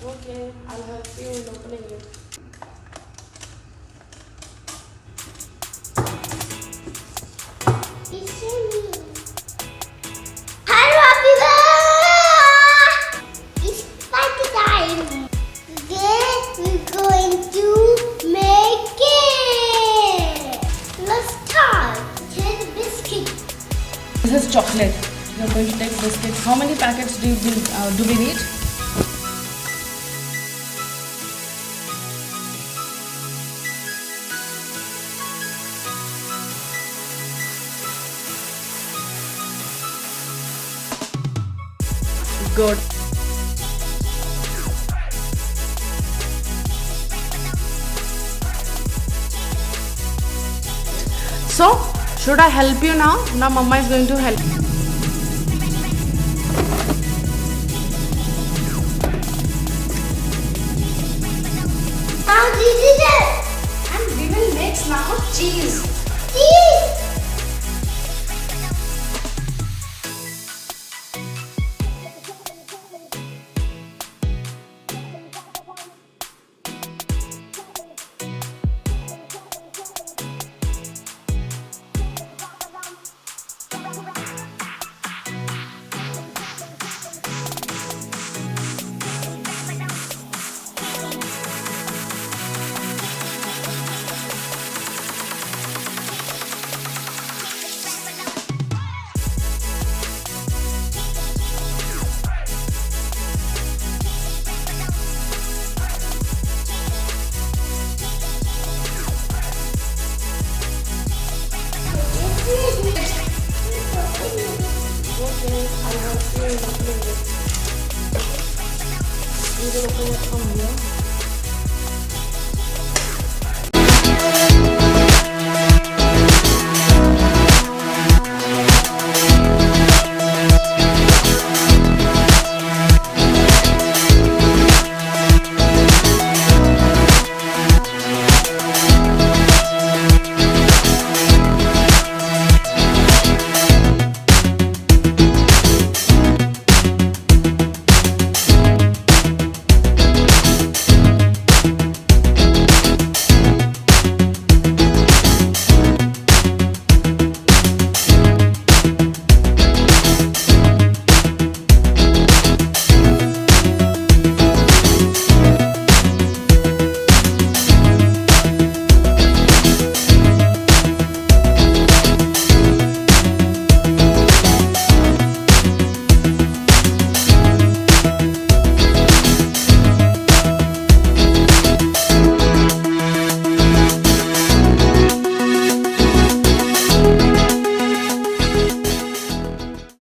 Okay, I'll help you in opening it. Hello everyone! It's party time. Today we're going to make it. Let's start. Here's the biscuit. This is chocolate. We are going to take biscuits. How many packets do we need? Good. So, should I help you now? Now Mama is going to help you. Now this is it. And we will mix now cheese. Cheese. Okay, I'll help you in opening it. You will open it from here.